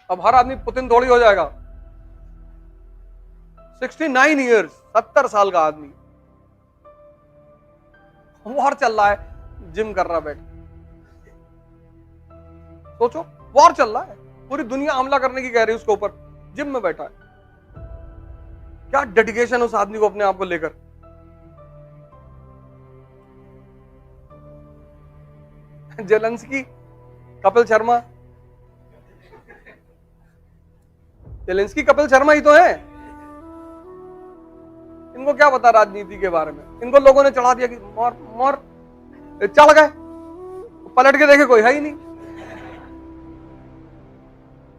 अब हर आदमी पुतिन थोड़ी हो जाएगा। 69 ईयर्स, 70 साल का आदमी वॉर चल रहा है, जिम कर रहा बैठ। सोचो, वॉर चल रहा है, पूरी दुनिया हमला करने की कह रही है उसके ऊपर, जिम में बैठा है। क्या डेडिकेशन उस आदमी को अपने आप को लेकर। जेलेंस्की, कपिल शर्मा, जेलेंस्की कपिल शर्मा ही तो है। इनको क्या पता राजनीति के बारे में, इनको लोगों ने चढ़ा दिया कि मोर मोर, चढ़ गए, पलट के देखे कोई है ही नहीं।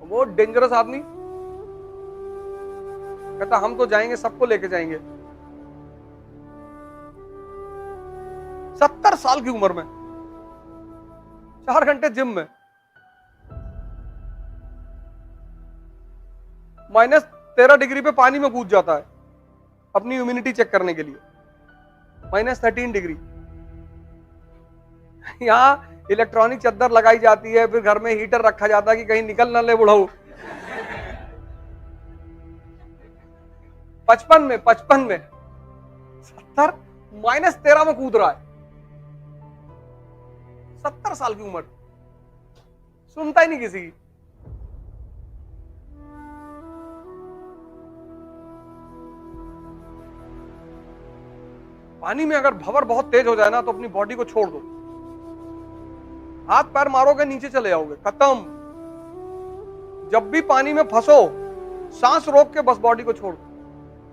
वो डेंजरस आदमी कहता हम तो जाएंगे, सबको लेके जाएंगे। 70 साल की उम्र में 4 घंटे जिम में, -13 डिग्री पे पानी में कूद जाता है अपनी इम्यूनिटी चेक करने के लिए। -13 डिग्री। यहां इलेक्ट्रॉनिक चद्दर लगाई जाती है, फिर घर में हीटर रखा जाता है कि कहीं निकल ना ले बुढ़ाऊ। 55 में 70 -13 में कूद रहा है। 70 साल की उम्र, सुनता ही नहीं किसी की। पानी में अगर भंवर बहुत तेज हो जाए ना तो अपनी बॉडी को छोड़ दो, हाथ पैर मारोगे नीचे चले जाओगे, खत्म। जब भी पानी में फंसो, सांस रोक के बस बॉडी को छोड़ दो,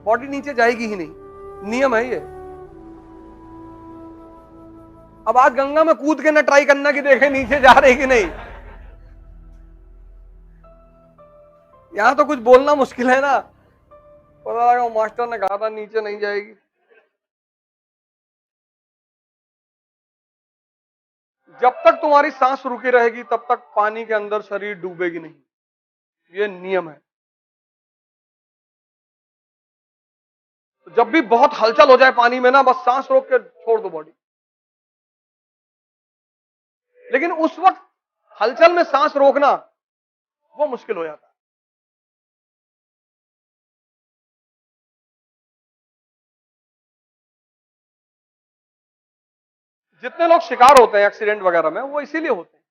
बॉडी नीचे जाएगी ही नहीं, नियम है ये। अब आज गंगा में कूद के ना ट्राई करना कि देखे नीचे जा रही कि नहीं। यहां तो कुछ बोलना मुश्किल है ना, पता लगा मास्टर ने कहा था नीचे नहीं जाएगी। जब तक तुम्हारी सांस रुकी रहेगी तब तक पानी के अंदर शरीर डूबेगी नहीं, ये नियम है। जब भी बहुत हलचल हो जाए पानी में ना, बस सांस रोक के छोड़ दो बॉडी। लेकिन उस वक्त हलचल में सांस रोकना वो मुश्किल हो जाता है। जितने लोग शिकार होते हैं एक्सीडेंट वगैरह में, वो इसीलिए होते हैं।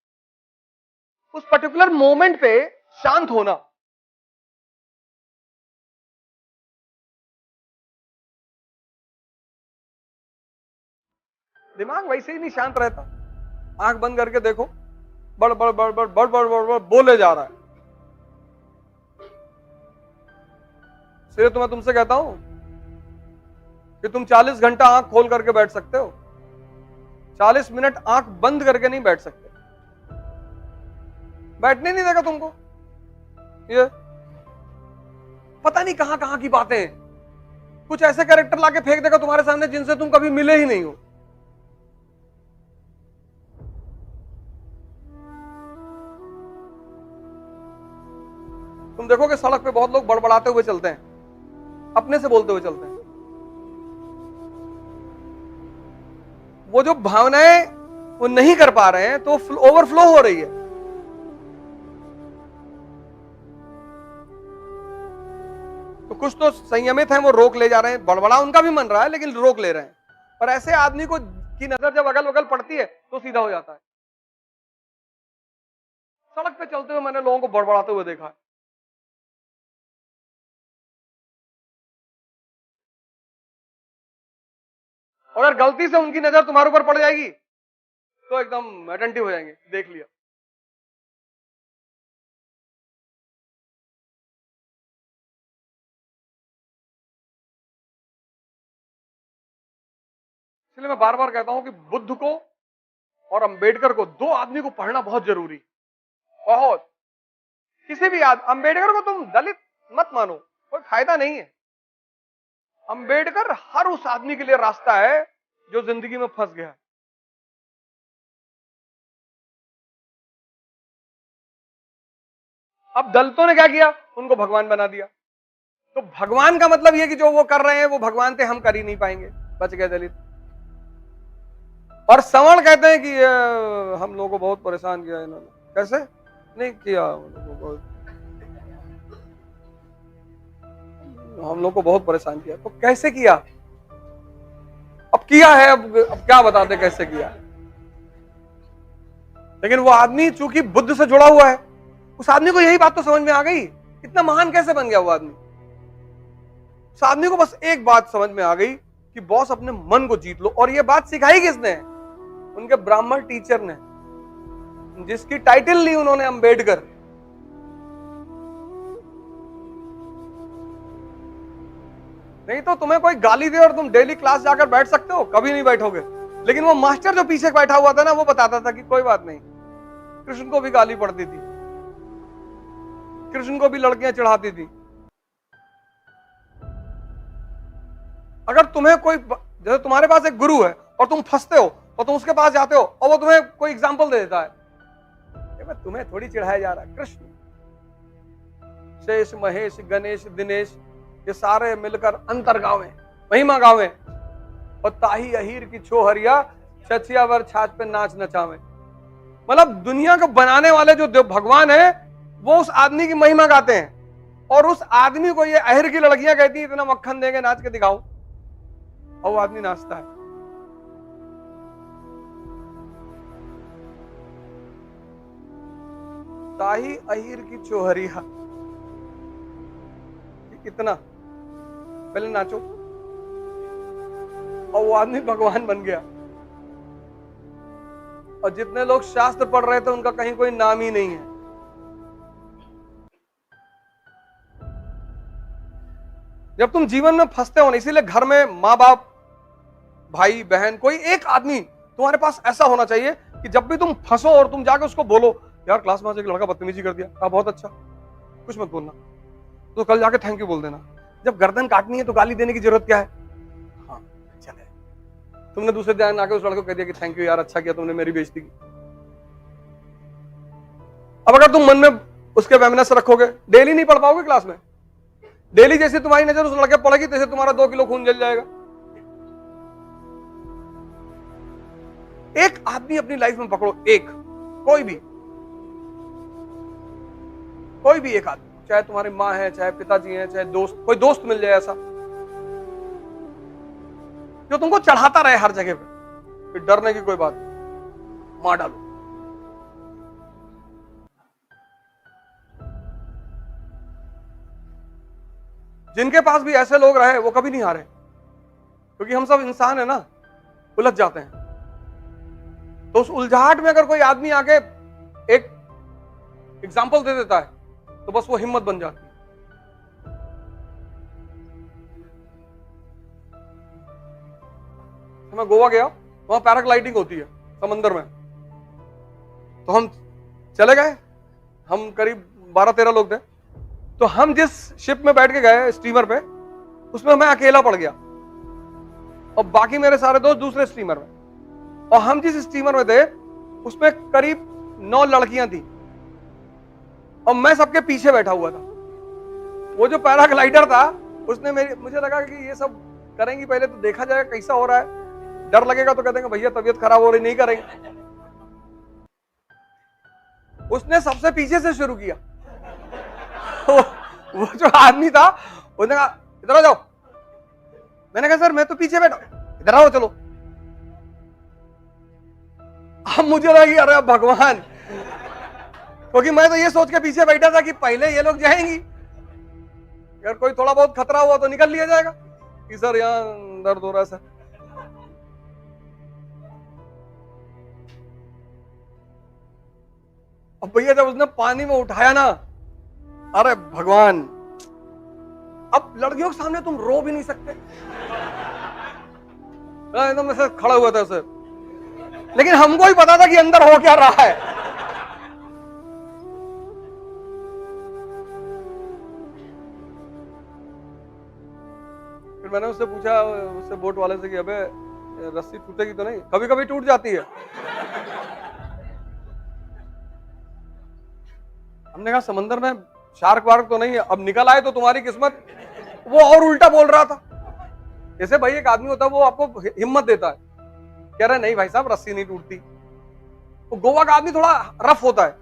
उस पर्टिकुलर मोमेंट पे शांत होना। दिमाग वैसे ही नहीं शांत रहता। आंख बंद करके देखो, बड़ बड़ बड़ बड़ बड़ बड़ बड़ बड़ बोले जा रहा है। इसलिए तो मैं तुमसे कहता हूं कि तुम 40 घंटा आंख खोल करके बैठ सकते हो, 40 मिनट आंख बंद करके नहीं बैठ सकते। बैठने नहीं देगा तुमको। ये पता नहीं कहां कहां की बातें, कुछ ऐसे कैरेक्टर लाके फेंक देगा तुम्हारे सामने जिनसे तुम कभी मिले ही नहीं हो। तुम देखोगे सड़क पे बहुत लोग बड़बड़ाते हुए चलते हैं, अपने से बोलते हुए चलते हैं। वो जो भावनाएं वो नहीं कर पा रहे हैं तो ओवरफ्लो हो रही है। तो कुछ तो संयमित हैं, वो रोक ले जा रहे हैं, बड़बड़ा उनका भी मन रहा है लेकिन रोक ले रहे हैं। पर ऐसे आदमी को की नजर जब अगल बगल पड़ती है तो सीधा हो जाता है। सड़क पे चलते हुए मैंने लोगों को बड़बड़ाते हुए देखा है। और अगर गलती से उनकी नजर तुम्हारे ऊपर पड़ जाएगी तो एकदम अटेंटिव हो जाएंगे, देख लिया। इसलिए मैं बार बार कहता हूं कि बुद्ध को और अंबेडकर को, दो आदमी को पढ़ना बहुत जरूरी, बहुत। किसी भी अंबेडकर को तुम दलित मत मानो, कोई फायदा नहीं है। अंबेडकर हर उस आदमी के लिए रास्ता है जो जिंदगी में फंस गया है। अब दलितों ने क्या किया, उनको भगवान बना दिया। तो भगवान का मतलब यह कि जो वो कर रहे हैं वो भगवान थे, हम कर ही नहीं पाएंगे, बच गए दलित। और सवर्ण कहते हैं कि हम लोगों को बहुत परेशान किया इन्होंने। कैसे नहीं किया, हम लोगों को हम लोग को बहुत परेशान किया। तो कैसे किया? अब किया है, अब क्या बताते कैसे किया। लेकिन वो आदमी चूंकि बुद्ध से जुड़ा हुआ है, उस आदमी को यही बात तो समझ में आ गई। इतना महान कैसे बन गया वो आदमी? उस आदमी को बस एक बात समझ में आ गई कि बॉस अपने मन को जीत लो। और ये बात सिखाई किसने? उनके ब्राह्मण टीचर ने, जिसकी टाइटल ली उन्होंने अंबेडकर। नहीं तो तुम्हें कोई गाली दे और तुम डेली क्लास जाकर बैठ सकते हो? कभी नहीं बैठोगे। लेकिन वो मास्टर जो पीछे बैठा हुआ था ना, वो बताता था कि कोई बात नहीं, कृष्ण को भी गाली पड़ती थी, कृष्ण को भी लड़कियां चढ़ाती थी। अगर तुम्हें कोई, जैसे तुम्हारे पास एक गुरु है और तुम फंसते हो और तुम उसके पास जाते हो और वो तुम्हें कोई एग्जाम्पल दे देता है, तुम्हें थोड़ी चिढ़ाया जा रहा है। कृष्ण, शेष, महेश, गणेश, दिनेश, ये सारे मिलकर अंतर गावे, महिमा गावे, और ताही अहीर की छोहरिया छछिया वर छाछ पे नाच नचावे। मतलब दुनिया को बनाने वाले जो भगवान है, वो उस आदमी की महिमा गाते हैं। और उस आदमी को ये अहिर की लड़कियां कहती है इतना मक्खन देंगे, नाच के दिखाओ, और वो आदमी नाचता है। ताही अहीर की चोहरिया, कितना पहले नाचो, और वो आदमी भगवान बन गया। और जितने लोग शास्त्र पढ़ रहे थे उनका कहीं कोई नाम ही नहीं है। जब तुम जीवन में फंसते हो ना, इसीलिए घर में माँ बाप, भाई बहन, कोई एक आदमी तुम्हारे पास ऐसा होना चाहिए कि जब भी तुम फंसो और तुम जाके उसको बोलो, यार क्लास में आज एक लड़का बदतमीजी कर दिया, कहा बहुत अच्छा, कुछ मत बोलना, तो कल जाके थैंक यू बोल देना। जब गर्दन काटनी है तो गाली देने की जरूरत क्या है? हाँ चले, तुमने दूसरे दिन आके उस लड़के को कह दिया कि थैंक यू यार, अच्छा किया तुमने मेरी बेइज्जती की। अब अगर तुम मन में उसके वेमनेस रखोगे, डेली नहीं पढ़ पाओगे क्लास में। डेली जैसे तुम्हारी नजर उस लड़के पड़ेगी, तैसे तुम्हारा 2 किलो खून जल जाएगा। एक आदमी अपनी लाइफ में पकड़ो, एक, कोई भी एक आदमी, चाहे तुम्हारी माँ है, चाहे पिताजी है, चाहे दोस्त, कोई दोस्त मिल जाए ऐसा जो तुमको चढ़ाता रहे हर जगह पे, फिर डरने की कोई बात, मार डालो। जिनके पास भी ऐसे लोग रहे वो कभी नहीं हारे, क्योंकि हम सब इंसान है ना, उलझ जाते हैं। तो उस उलझाहट में अगर कोई आदमी आके एक एग्जाम्पल दे देता है तो बस वो हिम्मत बन जाती है। मैं गोवा गया, वहां पैराग्लाइडिंग होती है समंदर में, तो हम चले गए, हम करीब 12-13 लोग थे। तो हम जिस शिप में बैठ के गए स्टीमर पे, उसमें मैं अकेला पड़ गया और बाकी मेरे सारे दोस्त दूसरे स्टीमर में। और हम जिस स्टीमर में थे उसमें करीब 9 लड़कियां थी और मैं सबके पीछे बैठा हुआ था। वो जो पैराग्लाइडर था उसने मुझे लगा कि ये सब करेंगी, पहले तो देखा जाएगा कैसा हो रहा है, डर लगेगा तो कह देंगे भैया तबीयत खराब हो रही, नहीं करेंगे। उसने सबसे पीछे से शुरू किया। वो जो आदमी था उसने कहा इधर आ जाओ। मैंने कहा सर मैं तो पीछे बैठा, इधर आओ चलो। अब मुझे लगा कि अरे भगवान, क्योंकि मैं तो ये सोच के पीछे बैठा था कि पहले ये लोग जाएंगी, अगर कोई थोड़ा बहुत खतरा हुआ तो निकल लिया जाएगा कि सर यहां दर्द हो रहा है सर। अब भैया जब उसने पानी में उठाया ना, अरे भगवान, अब लड़कियों के सामने तुम रो भी नहीं सकते, एकदम ऐसे खड़ा हुआ था सर। लेकिन हमको ही पता था कि अंदर हो क्या रहा है। फिर मैंने उससे पूछा, उससे बोट वाले से कि अबे रस्सी टूटेगी तो नहीं? कभी कभी टूट जाती है। हमने कहा समंदर में शार्क वार्क तो नहीं है, अब निकल आए तो तुम्हारी किस्मत। वो और उल्टा बोल रहा था। जैसे भाई एक आदमी होता है वो आपको हिम्मत देता है, कह रहा है नहीं भाई साहब रस्सी नहीं टूटती। वो गोवा का आदमी थोड़ा रफ होता है,